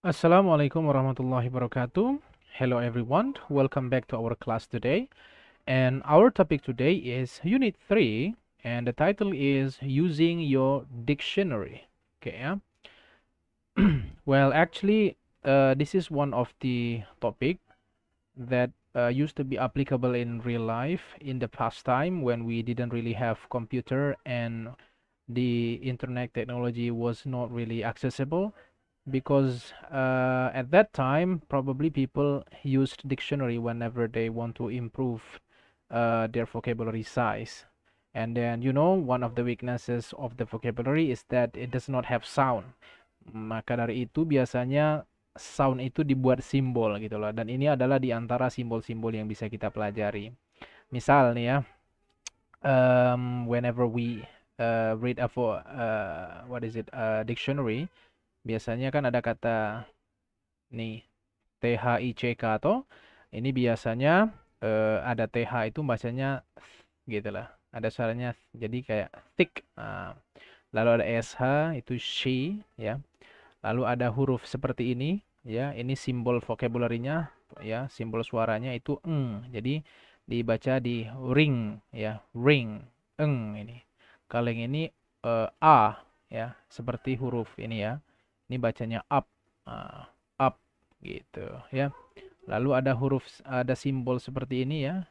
Assalamualaikum warahmatullahi wabarakatuh. Hello everyone, welcome back to our class today. And our topic today is Unit 3 and the title is Using Your Dictionary. Okay, yeah. Well, actually, this is one of the topic that used to be applicable in real life in the past time when we didn't really have computer and the internet technology was not really accessible because at that time probably people used dictionary whenever they want to improve their vocabulary size. And then one of the weaknesses of the vocabulary is that it does not have sound. Maka dari itu biasanya sound itu dibuat simbol gitu loh, dan ini adalah di antara simbol-simbol yang bisa kita pelajari. Misal nih ya, whenever we read a what is it, dictionary, biasanya kan ada kata nih THICK, atau ini biasanya ada TH itu bacanya gitu lah. Ada suaranya jadi kayak thick. Lalu ada SH itu she ya. Lalu ada huruf seperti ini ya. Ini simbol vocabulary-nya ya, simbol suaranya itu eng. Jadi dibaca di ring ya, ring, eng ini. Kalau yang ini a ya, seperti huruf ini ya. Ini bacanya up. Up gitu ya. Lalu ada simbol seperti ini ya.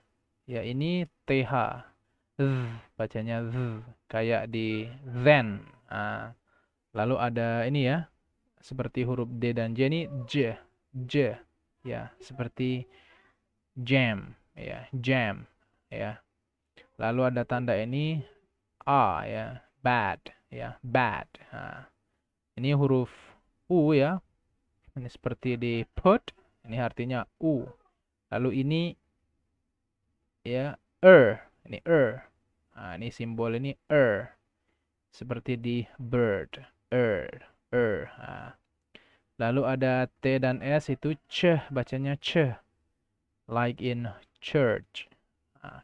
Ya, ini TH. Bacanya z, kayak di then. Lalu ada ini ya, seperti huruf D dan J, ini J. J ya, seperti jam ya, jam ya. Lalu ada tanda ini A ya, bad ya, bad. Ini huruf U ya. Ini seperti di put, ini artinya U. Lalu ini ya, ini ini simbol ini seperti di bird, er. Lalu ada T dan S itu C, bacanya C, like in church.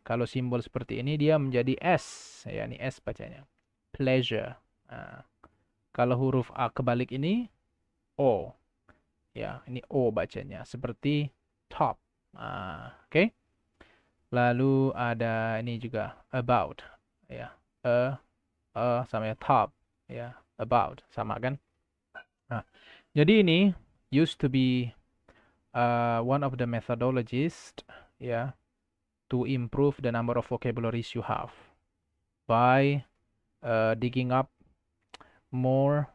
Kalau simbol seperti ini dia menjadi S, ya ini S bacanya, pleasure. Kalau huruf A kebalik ini O, ya ini O bacanya, seperti top. Oke. Lalu ada ini juga about, ya, sama ya, top, ya, about sama kan. Nah, jadi ini used to be one of the methodologies ya, to improve the number of vocabularies you have by digging up more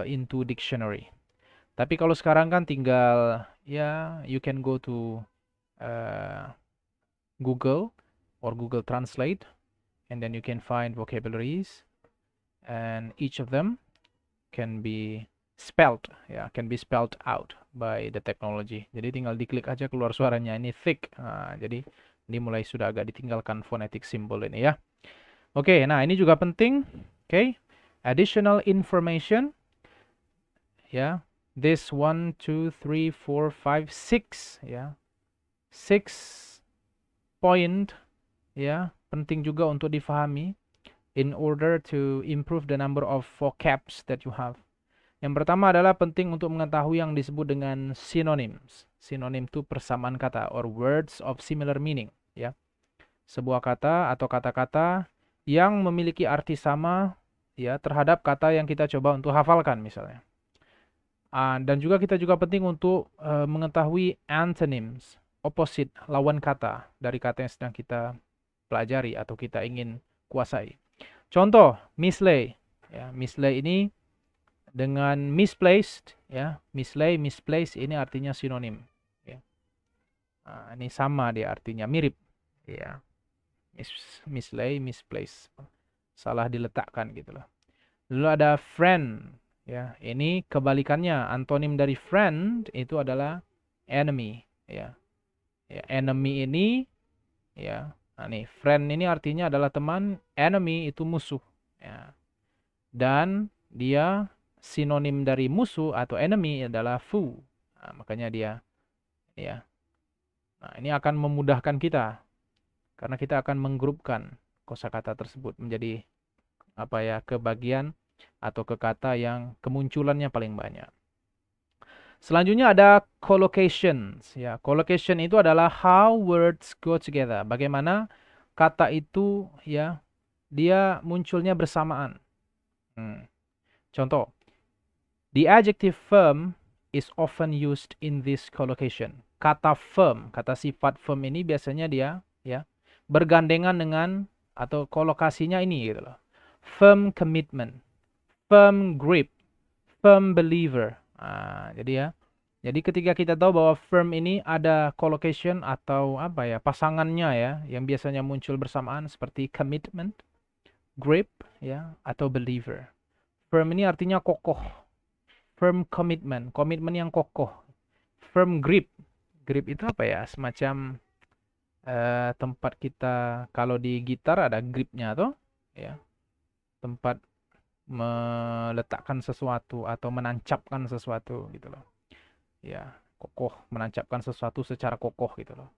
into dictionary. Tapi kalau sekarang kan tinggal ya, you can go to Google or Google Translate, and then you can find vocabularies, and each of them can be spelled ya, can be spelled out by the technology. Jadi tinggal diklik aja keluar suaranya, ini thick. Jadi ini mulai sudah agak ditinggalkan phonetic symbol ini ya. Oke, nah ini juga penting. Oke, additional information ya. This 1 2 3 4 5 6 ya. 6 point ya, penting juga untuk difahami in order to improve the number of vocabs that you have. Yang pertama adalah penting untuk mengetahui yang disebut dengan synonyms. Synonym itu persamaan kata or words of similar meaning ya. Sebuah kata atau kata-kata yang memiliki arti sama ya terhadap kata yang kita coba untuk hafalkan misalnya. Dan juga kita juga penting untuk mengetahui antonyms, opposite, lawan kata dari kata yang sedang kita pelajari atau kita ingin kuasai. Contoh, mislay. Ya, mislay ini dengan misplaced ya, mislay, misplaced ini artinya sinonim ya. Ini sama dia artinya, mirip ya. Mislay, misplaced, salah diletakkan gitu loh. Lalu ada friend ya, ini kebalikannya, antonim dari friend itu adalah enemy ya. Ya, enemy ini ya, nih friend ini artinya adalah teman, enemy itu musuh ya. Dan dia sinonim dari musuh atau enemy adalah foe. Makanya dia ya. Nah, ini akan memudahkan kita karena kita akan menggrupkan kosakata tersebut menjadi ke bagian atau ke kata yang kemunculannya paling banyak. Selanjutnya ada collocations. Ya, collocation itu adalah how words go together. Bagaimana kata itu ya dia munculnya bersamaan. Contoh, the adjective firm is often used in this collocation. Kata firm, kata sifat firm ini biasanya dia ya bergandengan dengan atau kolokasinya ini gitu loh. Firm commitment, firm grip, firm believer. Jadi ya. Jadi ketika kita tahu bahwa firm ini ada collocation atau apa ya, pasangannya ya yang biasanya muncul bersamaan seperti commitment, grip ya atau believer. Firm ini artinya kokoh. Firm commitment, komitmen yang kokoh. Firm grip. Grip itu apa ya? Semacam tempat kita kalau di gitar ada gripnya tuh ya. Tempat meletakkan sesuatu atau menancapkan sesuatu gitu loh. Ya, kokoh, menancapkan sesuatu secara kokoh gitu loh.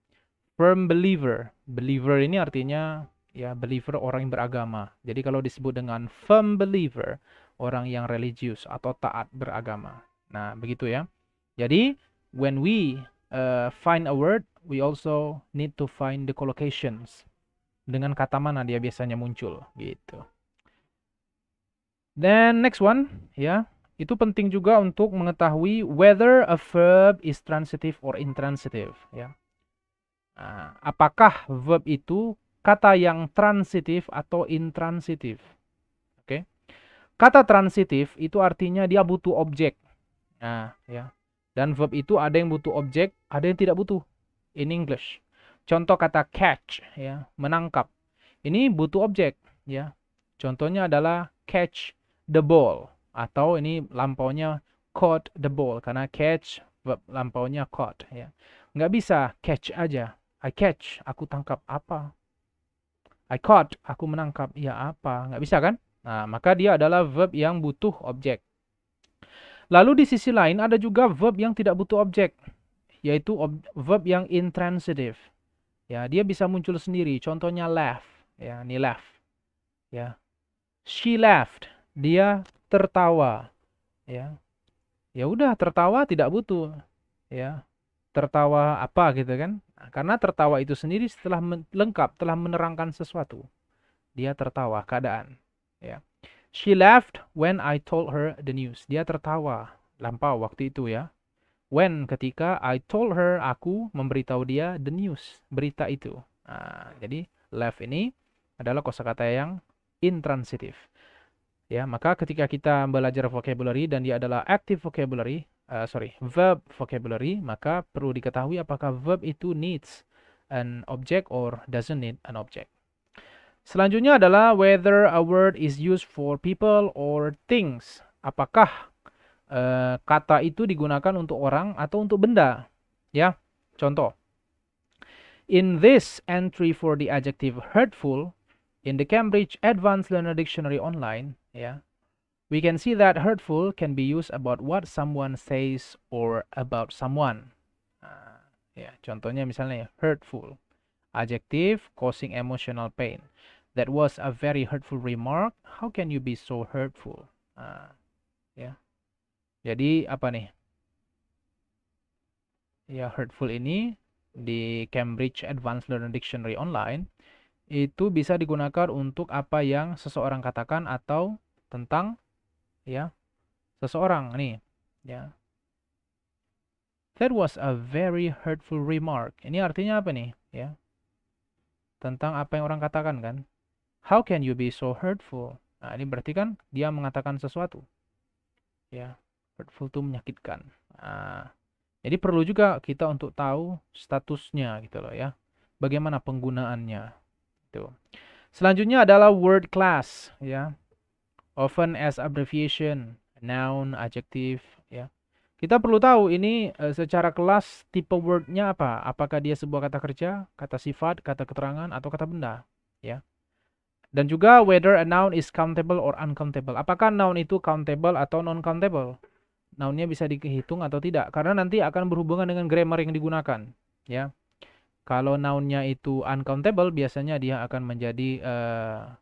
Firm believer. Believer ini artinya ya believer orang yang beragama. Jadi kalau disebut dengan firm believer, orang yang religius atau taat beragama. Nah, begitu ya. Jadi, when we find a word, we also need to find the collocations. Dengan kata mana dia biasanya muncul gitu. Then next one, ya. Itu penting juga untuk mengetahui whether a verb is transitive or intransitive, ya. Nah, apakah verb itu kata yang transitif atau intransitif? Oke. Kata transitif itu artinya dia butuh objek. Nah, ya. Dan verb itu ada yang butuh objek, ada yang tidak butuh. In English. Contoh kata catch, ya, menangkap. Ini butuh objek, ya. Contohnya adalah catch the ball atau ini lampaunya caught the ball karena catch verb lampaunya caught ya. Nggak bisa catch aja. I catch, aku tangkap apa? I caught, aku menangkap. Ya apa? Nggak bisa kan? Nah, maka dia adalah verb yang butuh objek. Lalu di sisi lain ada juga verb yang tidak butuh objek, yaitu verb yang intransitive. Ya, dia bisa muncul sendiri. Contohnya laugh, ya, ini laugh. Ya. She laughed, dia tertawa. Ya. Ya udah, tertawa tidak butuh. Ya. Tertawa apa gitu kan? Nah, karena tertawa itu sendiri setelah lengkap, telah menerangkan sesuatu. Dia tertawa keadaan. Ya. She laughed when I told her the news. Dia tertawa lampau waktu itu ya. When ketika I told her, aku memberitahu dia the news, berita itu. Nah, jadi laugh ini adalah kosakata yang intransitif. Ya, maka ketika kita belajar vocabulary dan dia adalah active vocabulary, verb vocabulary, maka perlu diketahui apakah verb itu needs an object or doesn't need an object. Selanjutnya adalah whether a word is used for people or things. Apakah kata itu digunakan untuk orang atau untuk benda? Ya, contoh. In this entry for the adjective hurtful, in the Cambridge Advanced Learner Dictionary online, ya, we can see that hurtful can be used about what someone says or about someone. Ya, contohnya misalnya hurtful, adjective causing emotional pain. That was a very hurtful remark. How can you be so hurtful? Ya. Jadi apa nih? Ya, hurtful ini di Cambridge Advanced Learner Dictionary online itu bisa digunakan untuk apa yang seseorang katakan atau tentang ya seseorang nih ya. That was a very hurtful remark. Ini artinya apa nih ya? Tentang apa yang orang katakan kan? How can you be so hurtful? Nah, ini berarti kan dia mengatakan sesuatu. Ya, hurtful itu menyakitkan. Nah, jadi perlu juga kita untuk tahu statusnya gitu loh ya. Bagaimana penggunaannya. Itu. Selanjutnya adalah word class ya. Often as abbreviation, noun, adjective ya. Kita perlu tahu ini secara kelas tipe wordnya apa? Apakah dia sebuah kata kerja, kata sifat, kata keterangan, atau kata benda ya. Dan juga whether a noun is countable or uncountable. Apakah noun itu countable atau non-countable? Nounnya bisa dihitung atau tidak? Karena nanti akan berhubungan dengan grammar yang digunakan. Ya, kalau nounnya itu uncountable, biasanya dia akan menjadi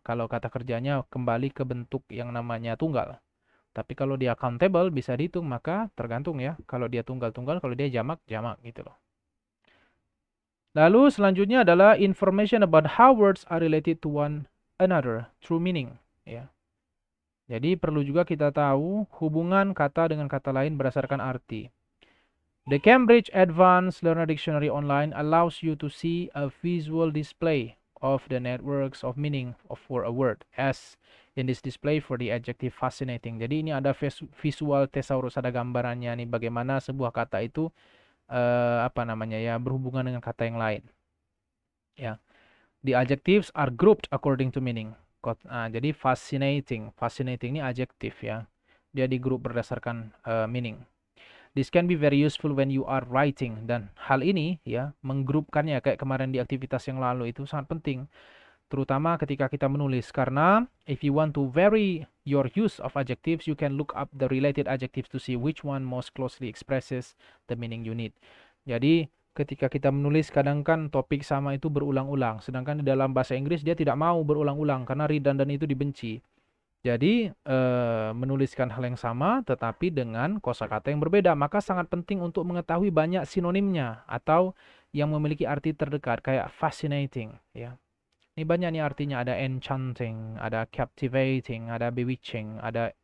kalau kata kerjanya kembali ke bentuk yang namanya tunggal. Tapi kalau dia countable bisa dihitung, maka tergantung ya. Kalau dia tunggal-tunggal, kalau dia jamak, jamak gitu loh. Lalu selanjutnya adalah information about how words are related to one another through meaning. Ya. Jadi perlu juga kita tahu hubungan kata dengan kata lain berdasarkan arti. The Cambridge Advanced Learner Dictionary Online allows you to see a visual display of the networks of meaning for a word, as in this display for the adjective fascinating. Jadi ini ada visual thesaurus, ada gambarannya nih bagaimana sebuah kata itu berhubungan dengan kata yang lain. Ya, the adjectives are grouped according to meaning. Jadi fascinating ini adjektif ya, dia di grup berdasarkan meaning. This can be very useful when you are writing, dan hal ini ya menggrupkannya kayak kemarin di aktivitas yang lalu itu sangat penting, terutama ketika kita menulis, karena if you want to vary your use of adjectives, you can look up the related adjectives to see which one most closely expresses the meaning you need. Jadi ketika kita menulis kadang kan topik sama itu berulang-ulang, sedangkan di dalam bahasa Inggris dia tidak mau berulang-ulang karena redundant itu dibenci. Jadi menuliskan hal yang sama tetapi dengan kosakata yang berbeda, maka sangat penting untuk mengetahui banyak sinonimnya atau yang memiliki arti terdekat kayak fascinating ya. Ini banyak nih artinya, ada enchanting, ada captivating, ada bewitching, ada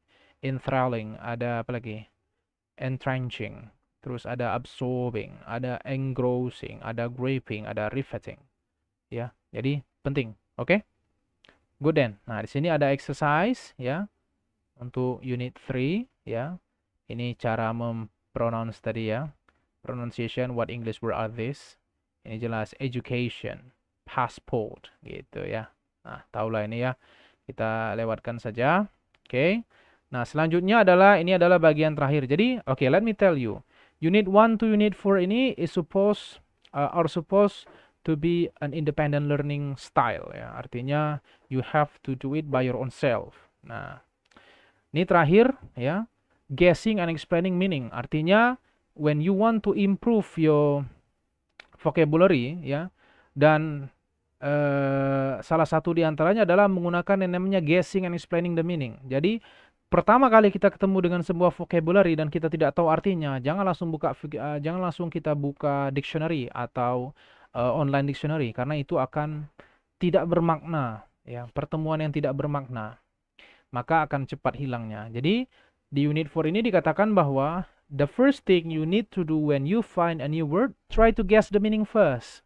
enthralling, ada apa lagi? Entrenching. Terus ada absorbing, ada engrossing, ada gripping, ada riveting. Ya. Jadi penting, oke? Good then. Nah, di sini ada exercise ya untuk unit 3 ya. Ini cara mempronounce tadi ya. Pronunciation, what English word are this? Ini jelas education, passport gitu ya. Nah, tahulah ini ya. Kita lewatkan saja. Oke. Nah, selanjutnya adalah ini adalah bagian terakhir. Jadi, oke, let me tell you. Unit 1 to unit 4 ini is supposed to be an independent learning style ya. Artinya you have to do it by your own self. Nah, ini terakhir ya, guessing and explaining meaning. Artinya when you want to improve your vocabulary ya, dan salah satu di antaranya adalah menggunakan yang namanya guessing and explaining the meaning. Jadi pertama kali kita ketemu dengan sebuah vocabulary dan kita tidak tahu artinya, jangan langsung kita buka dictionary atau online dictionary, karena itu akan tidak bermakna ya, pertemuan yang tidak bermakna, maka akan cepat hilangnya. Jadi di unit 4 ini dikatakan bahwa the first thing you need to do when you find a new word, try to guess the meaning first.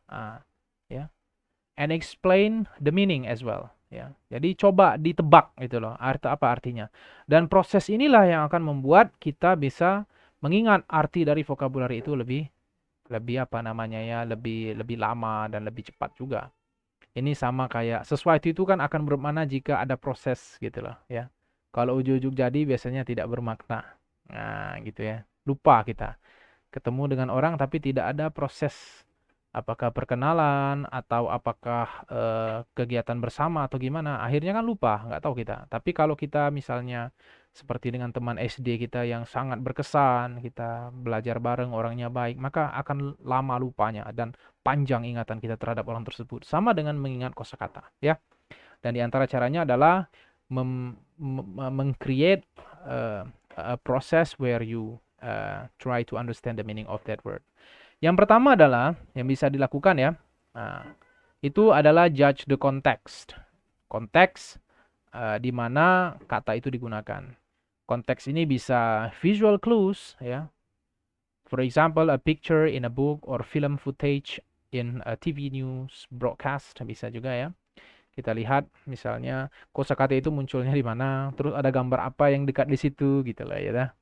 Ya. And explain the meaning as well. Ya. Jadi coba ditebak gitu loh, apa artinya. Dan proses inilah yang akan membuat kita bisa mengingat arti dari vocabulary itu lebih lebih lama dan lebih cepat juga. Ini sama kayak sesuatu itu kan akan bermakna jika ada proses gitu loh ya. Kalau ujuk-ujuk jadi biasanya tidak bermakna. Nah, gitu ya. Lupa kita. Ketemu dengan orang tapi tidak ada proses, apakah perkenalan atau apakah kegiatan bersama atau gimana, akhirnya kan lupa, nggak tahu kita. Tapi kalau kita misalnya seperti dengan teman SD kita yang sangat berkesan, kita belajar bareng, orangnya baik, maka akan lama lupanya dan panjang ingatan kita terhadap orang tersebut. Sama dengan mengingat kosakata ya. Dan di antara caranya adalah meng-create a process where you try to understand the meaning of that word. Yang pertama adalah yang bisa dilakukan ya, itu adalah judge the context. Konteks di mana kata itu digunakan. Konteks ini bisa visual clues ya. For example, a picture in a book or film footage in a TV news broadcast bisa juga ya. Kita lihat misalnya kosakata itu munculnya di mana, terus ada gambar apa yang dekat di situ gitu lah ya.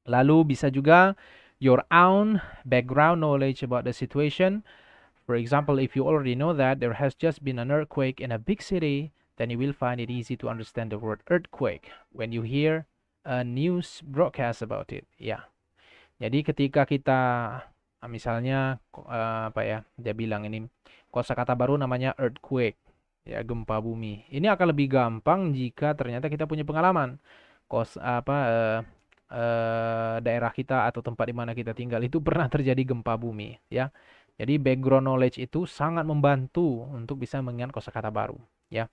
Lalu bisa juga your own background knowledge about the situation. For example, if you already know that there has just been an earthquake in a big city, then you will find it easy to understand the word earthquake when you hear a news broadcast about it. Ya. Jadi ketika kita misalnya dia bilang ini kosakata baru namanya earthquake, ya gempa bumi. Ini akan lebih gampang jika ternyata kita punya pengalaman. Daerah kita atau tempat di mana kita tinggal itu pernah terjadi gempa bumi ya. Jadi background knowledge itu sangat membantu untuk bisa mengingat kosakata baru ya.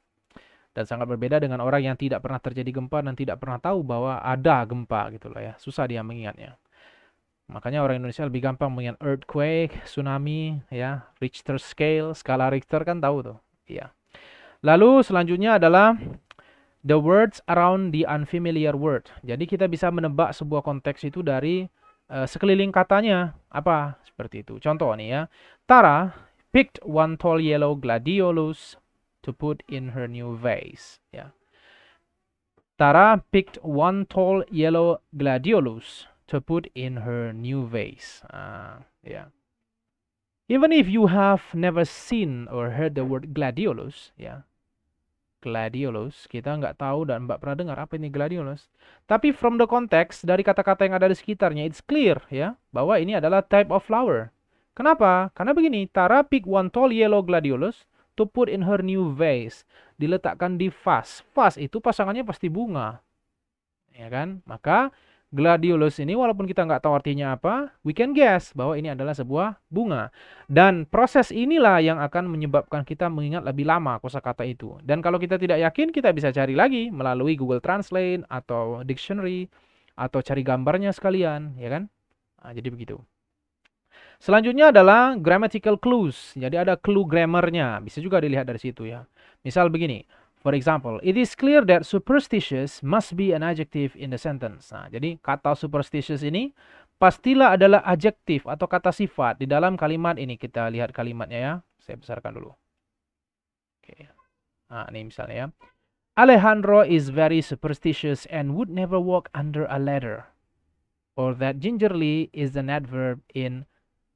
Dan sangat berbeda dengan orang yang tidak pernah terjadi gempa dan tidak pernah tahu bahwa ada gempa gitu loh ya. Susah dia mengingatnya. Makanya orang Indonesia lebih gampang mengingat earthquake, tsunami, ya, Richter scale, skala Richter kan tahu tuh. Iya. Lalu selanjutnya adalah the words around the unfamiliar word. Jadi kita bisa menebak sebuah konteks itu dari sekeliling katanya. Apa? Seperti itu. Contoh nih ya. Tara picked one tall yellow gladiolus to put in her new vase. Ya. Tara picked one tall yellow gladiolus to put in her new vase. Yeah. Even if you have never seen or heard the word gladiolus, ya, gladiolus, kita nggak tahu dan Mbak pernah dengar apa ini gladiolus. Tapi from the context dari kata-kata yang ada di sekitarnya, it's clear ya bahwa ini adalah type of flower. Kenapa? Karena begini, Tara pick one tall yellow gladiolus to put in her new vase. Diletakkan di vas. Vas itu pasangannya pasti bunga. Ya kan? Maka gladiolus ini walaupun kita nggak tahu artinya apa, we can guess bahwa ini adalah sebuah bunga. Dan proses inilah yang akan menyebabkan kita mengingat lebih lama kosakata itu. Dan kalau kita tidak yakin, kita bisa cari lagi melalui Google Translate atau dictionary atau cari gambarnya sekalian, ya kan? Nah, jadi begitu. Selanjutnya adalah grammatical clues. Jadi ada clue grammarnya, bisa juga dilihat dari situ ya. Misal begini. For example, it is clear that superstitious must be an adjective in the sentence. Nah, jadi kata superstitious ini pastilah adalah adjektif atau kata sifat di dalam kalimat ini. Kita lihat kalimatnya ya. Saya besarkan dulu. Oke. Nah, ini misalnya ya. Alejandro is very superstitious and would never walk under a ladder. Or that gingerly is an adverb in,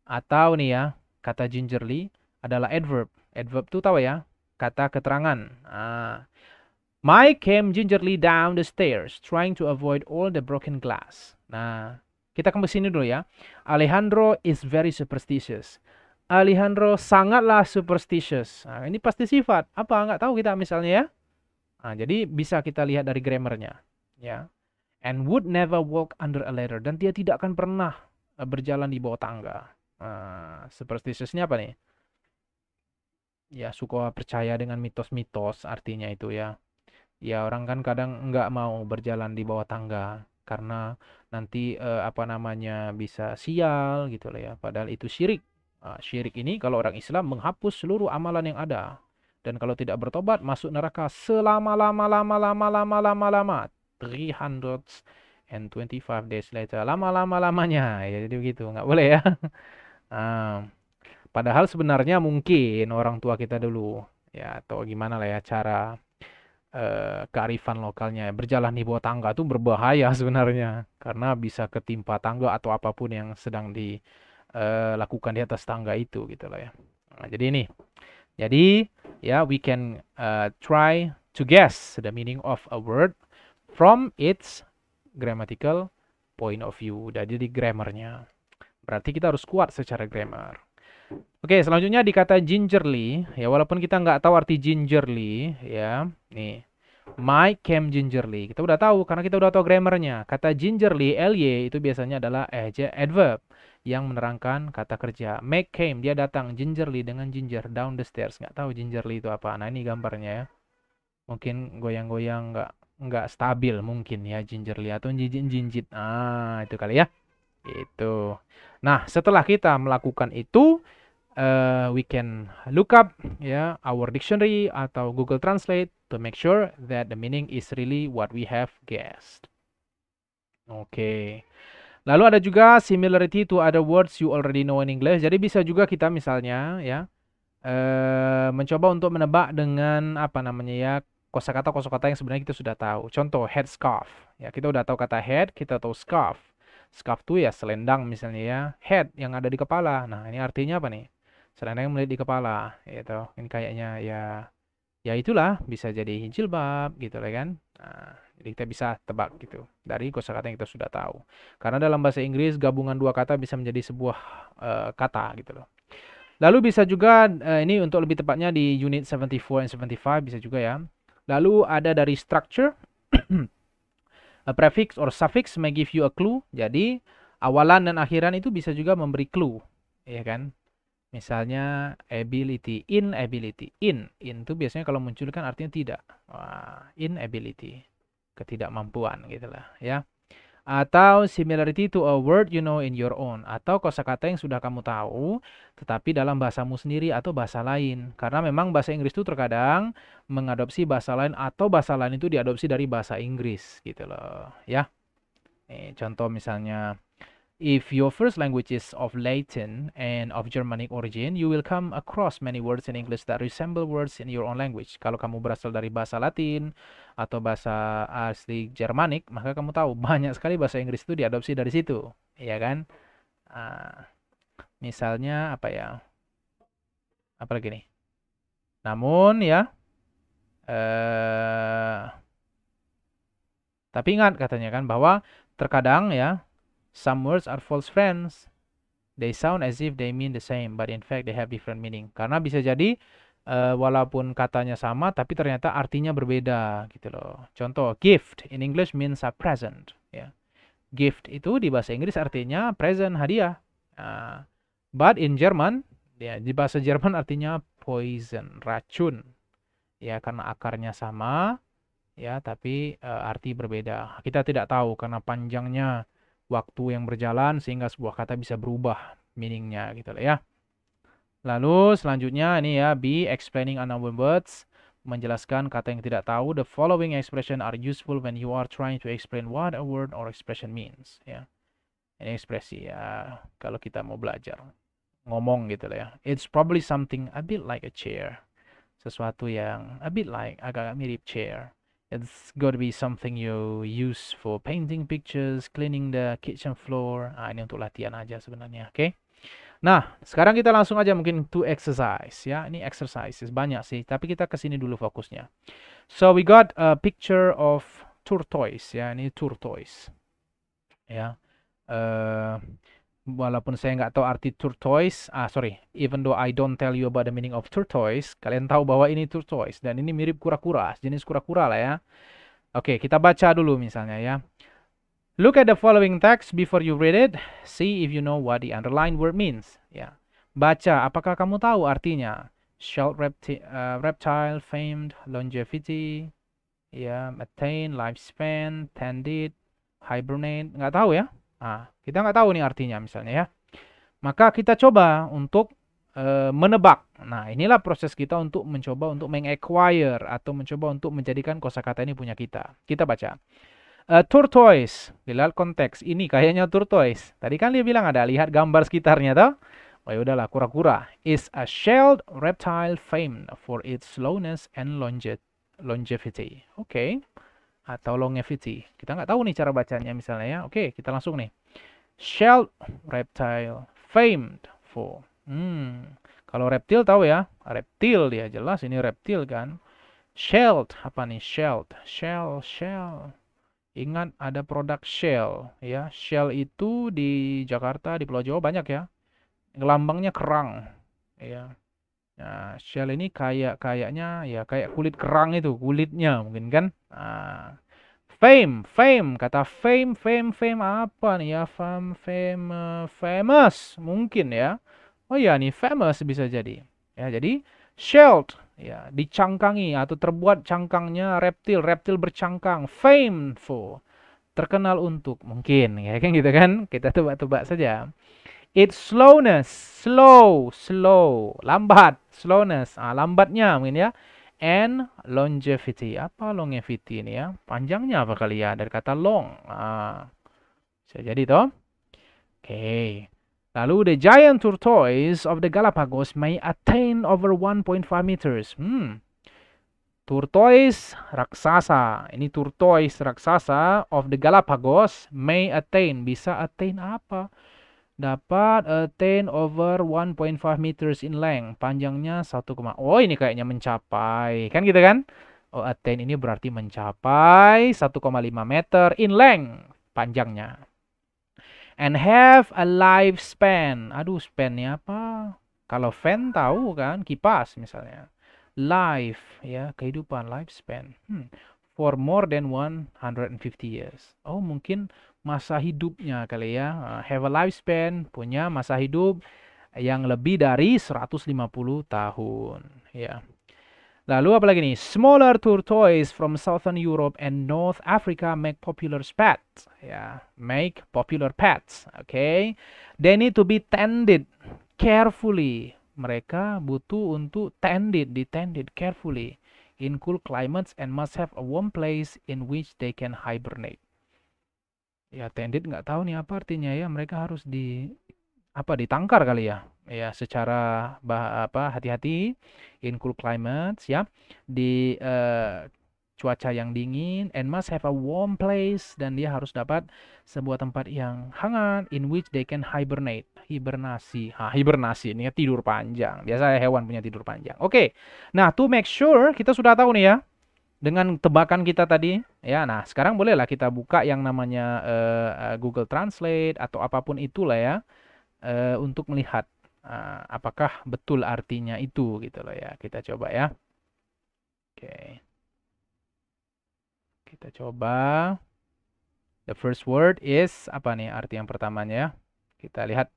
atau nih ya, kata gingerly adalah adverb. Adverb itu tahu ya? Kata keterangan. Mike came gingerly down the stairs, trying to avoid all the broken glass. Nah, kita ke sini dulu ya. Alejandro is very superstitious. Alejandro sangatlah superstitious. Nah, ini pasti sifat. Apa? Nggak tahu kita misalnya ya. Nah, jadi bisa kita lihat dari grammarnya. Ya. And would never walk under a ladder. Dan dia tidak akan pernah berjalan di bawah tangga. Superstitious ini apa nih? Ya, suka percaya dengan mitos-mitos artinya itu ya. Ya, orang kan kadang nggak mau berjalan di bawah tangga karena nanti apa namanya bisa sial gitu lah ya. Padahal itu syirik. Syirik ini kalau orang Islam menghapus seluruh amalan yang ada. Dan kalau tidak bertobat masuk neraka selama-lama-lama-lama-lama-lama-lama. 325 days later. Lama-lama-lamanya. Ya, jadi begitu. Nggak boleh ya. Padahal sebenarnya mungkin orang tua kita dulu ya atau gimana lah ya cara kearifan lokalnya berjalan di bawah tangga itu berbahaya sebenarnya karena bisa ketimpa tangga atau apapun yang sedang dilakukan di atas tangga itu gitu lah ya. Nah, jadi ini. Jadi ya we can try to guess the meaning of a word from its grammatical point of view. Jadi di grammarnya. Berarti kita harus kuat secara grammar. Oke, selanjutnya di kata gingerly, ya walaupun kita nggak tahu arti gingerly, ya, nih, Mike came gingerly, kita udah tahu karena kita udah tahu grammarnya. Kata gingerly, ly itu biasanya adalah adverb yang menerangkan kata kerja. Mike came, dia datang gingerly dengan ginger down the stairs. Nggak tahu gingerly itu apa. Nah ini gambarnya ya. Mungkin goyang-goyang nggak stabil mungkin ya gingerly atau jinjit-jinjit. Itu kali ya. Itu. Nah setelah kita melakukan itu. We can look up ya our dictionary atau Google Translate to make sure that the meaning is really what we have guessed. Oke. Lalu ada juga similarity to other words you already know in English. Jadi bisa juga kita misalnya ya mencoba untuk menebak dengan apa namanya ya kosakata yang sebenarnya kita sudah tahu. Contoh head scarf. Ya kita udah tahu kata head, kita tahu scarf. Scarf tuh ya selendang misalnya ya. Head yang ada di kepala. Nah ini artinya apa nih? Selendang yang melihat di kepala, gitu. Ini kayaknya ya itulah bisa jadi jilbab, gitu lah kan. Nah, jadi kita bisa tebak gitu dari kosakata yang kita sudah tahu. Karena dalam bahasa Inggris gabungan dua kata bisa menjadi sebuah kata, gitu loh. Lalu bisa juga ini untuk lebih tepatnya di unit 74 and 75 bisa juga ya. Lalu ada dari structure, a prefix or suffix may give you a clue. Jadi awalan dan akhiran itu bisa juga memberi clue, ya kan? Misalnya ability, inability. In itu biasanya kalau muncul kan artinya tidak. Wah, inability, ketidakmampuan gitulah ya. Atau similarity to a word you know in your own. Atau kosakata yang sudah kamu tahu, tetapi dalam bahasamu sendiri atau bahasa lain. Karena memang bahasa Inggris itu terkadang mengadopsi bahasa lain atau bahasa lain itu diadopsi dari bahasa Inggris gitu loh ya. Contoh misalnya, if your first language is of Latin and of Germanic origin, you will come across many words in English that resemble words in your own language. Kalau kamu berasal dari bahasa Latin atau bahasa asli Germanik, maka kamu tahu banyak sekali bahasa Inggris itu diadopsi dari situ, ya kan? Misalnya apa ya? Apa lagi nih? Namun ya, tapi ingat katanya kan bahwa terkadang ya, some words are false friends. They sound as if they mean the same, but in fact they have different meaning. Karena bisa jadi walaupun katanya sama, tapi ternyata artinya berbeda gitu loh. Contoh, gift in English means a present. Ya. Gift itu di bahasa Inggris artinya present, hadiah. But in German, ya di bahasa Jerman artinya poison, racun. Ya karena akarnya sama, ya tapi arti berbeda. Kita tidak tahu karena panjangnya waktu yang berjalan sehingga sebuah kata bisa berubah meaningnya gitu lah ya. Lalu selanjutnya ini ya, be explaining unknown words, menjelaskan kata yang tidak tahu. The following expression are useful when you are trying to explain what a word or expression means ya. Ini ekspresi ya kalau kita mau belajar ngomong gitu lah ya. It's probably something a bit like a chair. Sesuatu yang a bit like, agak mirip chair. It's got to be something you use for painting pictures, cleaning the kitchen floor. Ini untuk latihan aja sebenarnya, oke? Nah, sekarang kita langsung aja mungkin to exercise ya. Ini exercises banyak sih, tapi kita kesini dulu fokusnya. So we got a picture of tortoise ya. Ini tortoise ya. Walaupun saya nggak tahu arti tortoise, even though I don't tell you about the meaning of tortoise, kalian tahu bahwa ini tortoise dan ini mirip kura-kura, jenis kura-kura lah ya. Oke, kita baca dulu misalnya ya. Look at the following text before you read it. See if you know what the underlined word means. Ya, baca. Apakah kamu tahu artinya? Shelled reptile, famed, longevity, ya, attain, lifespan, tended, hibernate. Nggak tahu ya? Kita nggak tahu nih artinya misalnya ya. Maka kita coba untuk menebak. Nah, inilah proses kita untuk mencoba untuk meng-acquire atau mencoba untuk menjadikan kosakata ini punya kita. Kita baca. Tortoise, dilihat konteks. Ini kayaknya tortoise. Tadi kan dia bilang ada, lihat gambar sekitarnya toh. Oh ya udahlah, kura-kura. Is a shelled reptile famed for its slowness and longevity. Oke. Atau longevity. Kita nggak tahu nih cara bacanya misalnya ya. Oke, kita langsung nih. Shelled reptile famed for. Kalau reptil tahu ya. Reptil dia jelas ini reptil kan. Shelled, apa nih? Shelled. Shell. Ingat ada produk Shell ya. Shell itu di Jakarta, di Pulau Jawa banyak ya. Lambangnya kerang. Ya. Nah, shell ini kayaknya ya kayak kulit kerang itu, kulitnya mungkin kan. Fame, kata fame apa nih ya? Famous mungkin ya. Oh ya nih famous bisa jadi. Ya, jadi shelled ya, dicangkangi atau terbuat cangkangnya reptil bercangkang. Famed for, terkenal untuk, mungkin ya kan gitu kan. Kita tebak-tebak saja. It's slowness, slow, lambat, slowness, lambatnya mungkin ya. And longevity, apa longevity ini ya? Panjangnya apa kali ya? Dari kata long. Bisa jadi toh. Oke. Lalu the giant tortoise of the Galapagos may attain over 1.5 meters. Tortoise raksasa. Ini tortoise raksasa of the Galapagos may attain. Bisa attain apa? Dapat attain over 1.5 meters in length. Panjangnya 1, oh ini kayaknya mencapai. Kan gitu kan? Oh, attain ini berarti mencapai 1,5 meter in length. Panjangnya. And have a lifespan. Aduh, span-nya apa? Kalau fan tahu kan, kipas misalnya. Life, ya, kehidupan, lifespan. For more than 150 years. Oh, mungkin masa hidupnya kali ya. Have a lifespan, punya masa hidup yang lebih dari 150 tahun, ya. Lalu apa lagi nih? Smaller tortoise from Southern Europe and North Africa make popular pets. Ya, make popular pets. Oke. They need to be tended carefully. Mereka butuh untuk ditended carefully in cool climates and must have a warm place in which they can hibernate. Ya, tended nggak tahu nih apa artinya ya. Mereka harus ditangkar kali ya. Ya, secara hati-hati in cool climates ya, di cuaca yang dingin, and must have a warm place, dan dia harus dapat sebuah tempat yang hangat in which they can hibernate. Hibernasi ini ya, tidur panjang. Biasa hewan punya tidur panjang. Oke. Nah, to make sure kita sudah tahu nih ya dengan tebakan kita tadi ya. Nah, sekarang bolehlah kita buka yang namanya Google Translate atau apapun itulah ya, untuk melihat apakah betul artinya itu gitu loh ya. Kita coba ya. Oke. Kita coba. The first word is apa nih arti yang pertamanya ya? Kita lihat.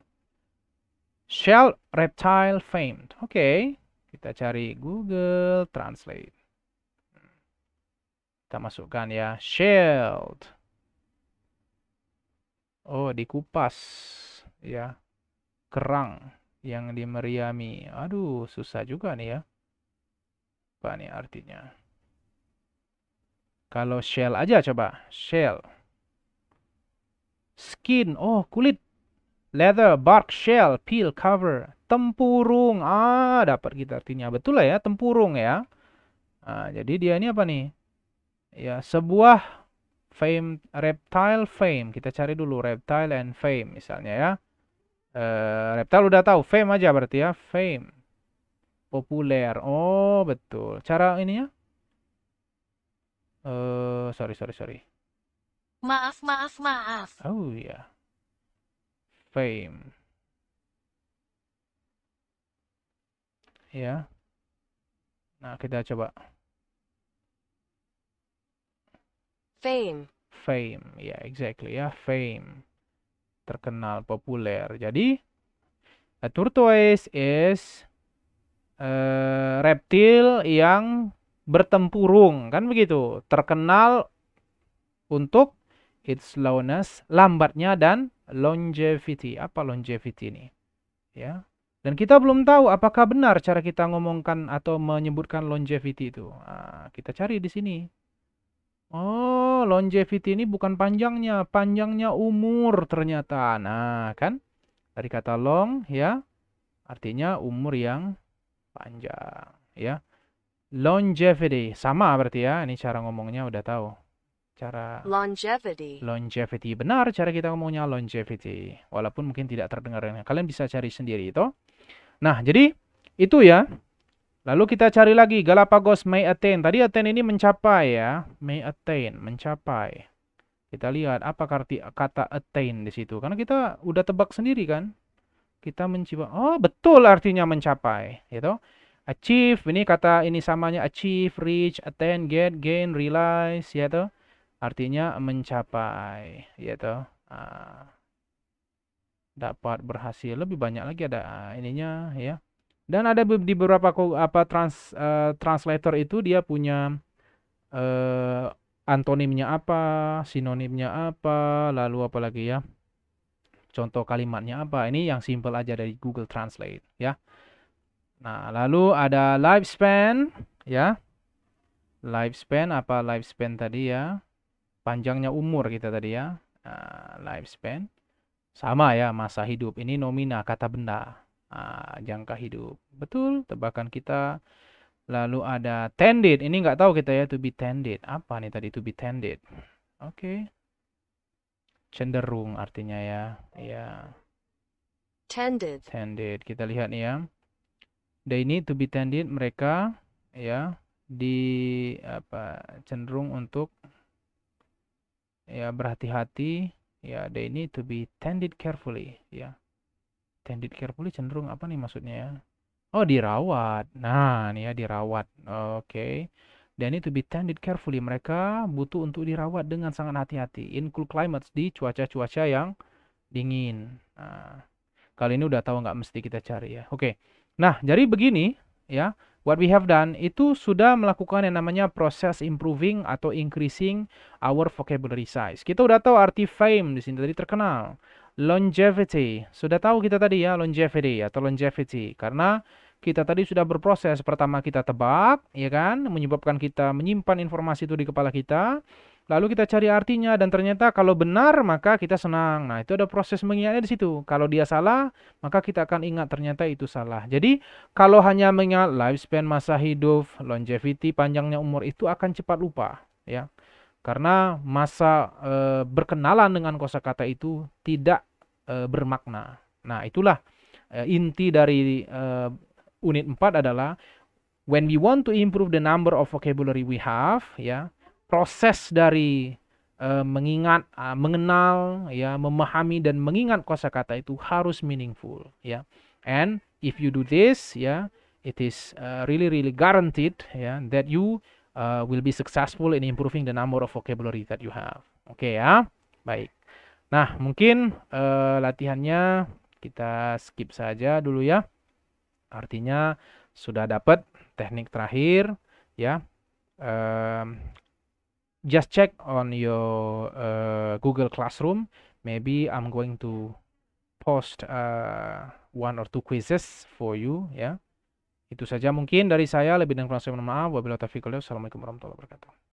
Shell reptile famed. Oke. Kita cari Google Translate. Kita masukkan ya. Shelled. Oh, dikupas ya. Kerang yang dimeriami. Aduh, susah juga nih ya. Apa nih artinya? Kalau shell aja coba. Shell. Skin. Oh, kulit. Leather, bark, shell, peel, cover. Tempurung. Dapat kita artinya. Betul lah ya, tempurung ya. Jadi dia ini apa nih? Ya, sebuah fame, reptile fame. Kita cari dulu reptile and fame misalnya ya. Reptile udah tahu, fame aja berarti ya. Fame. Populer. Oh, betul. Cara ininya? Sorry. Maaf. Oh ya. Fame. Ya. Nah, kita coba. Fame. Ya, exactly ya. Fame. Terkenal, populer. Jadi, a tortoise is reptil yang bertempurung, kan begitu. Terkenal untuk its slowness, lambatnya, dan longevity. Apa longevity ini? Ya. Dan kita belum tahu apakah benar cara kita ngomongkan atau menyebutkan longevity itu. Kita cari di sini. Oh, longevity ini bukan panjangnya umur ternyata. Nah, kan? Dari kata long ya, artinya umur yang panjang ya. Longevity sama berarti ya. Ini cara ngomongnya udah tahu. Cara longevity benar cara kita ngomongnya longevity. Walaupun mungkin tidak terdengar. Kalian bisa cari sendiri itu. Nah, jadi itu ya. Lalu kita cari lagi Galapagos may attain. Tadi attain ini mencapai ya. May attain, mencapai. Kita lihat apa arti kata attain di situ. Karena kita udah tebak sendiri kan. Kita mencoba. Oh, betul artinya mencapai, gitu. Achieve, ini kata ini samanya achieve, reach, attain, get, gain, realize, ya toh. Artinya mencapai, ya toh. Dapat berhasil. Lebih banyak lagi ada ininya ya. Dan ada di beberapa translator itu dia punya antonimnya apa, sinonimnya apa, lalu apa lagi ya? Contoh kalimatnya apa? Ini yang simple aja dari Google Translate ya. Nah, lalu ada lifespan ya. Lifespan apa lifespan tadi ya? Panjangnya umur kita tadi ya. Lifespan sama ya, masa hidup. Ini nomina, kata benda. Jangka hidup. Betul, tebakan kita. Lalu ada tended. Ini nggak tahu kita ya, to be tended. Apa nih tadi to be tended? Oke. Cenderung artinya ya. Ya. Tended. Kita lihat nih ya. They need to be tended. Mereka ya cenderung untuk ya berhati-hati ya. They need to be tended carefully ya. Tended carefully cenderung apa nih maksudnya ya? Oh, dirawat. Nah, ini ya dirawat. Oke. They need to be tended carefully. Mereka butuh untuk dirawat dengan sangat hati-hati. In cool climates, di cuaca-cuaca yang dingin. Nah, Kali ini udah tahu nggak mesti kita cari ya. Oke. Nah, jadi begini ya. What we have done itu sudah melakukan yang namanya proses improving atau increasing our vocabulary size. Kita udah tahu arti fame di sini tadi terkenal. Longevity. Sudah tahu kita tadi ya longevity atau longevity karena kita tadi sudah berproses. Pertama kita tebak, ya kan? Menyebabkan kita menyimpan informasi itu di kepala kita. Lalu kita cari artinya dan ternyata kalau benar maka kita senang. Nah, itu ada proses mengingatnya di situ. Kalau dia salah, maka kita akan ingat ternyata itu salah. Jadi, kalau hanya mengingat lifespan masa hidup, longevity panjangnya umur itu akan cepat lupa, ya. Karena masa berkenalan dengan kosakata itu tidak bermakna. Nah, itulah inti dari unit 4 adalah when we want to improve the number of vocabulary we have, ya. Proses dari mengingat, mengenal, ya, memahami dan mengingat kosakata itu harus meaningful, ya. And if you do this, ya, it is really guaranteed, ya, that you will be successful in improving the number of vocabulary that you have. Oke ya, baik. Nah, mungkin latihannya kita skip saja dulu ya. Artinya sudah dapat teknik terakhir, ya. Just check on your Google Classroom. Maybe I'm going to post 1 or 2 quizzes for you, ya. Itu saja mungkin dari saya. Lebih dan kurang saya mohon maaf. Wabillahi taufiq wal hidayah. Assalamualaikum warahmatullahi wabarakatuh.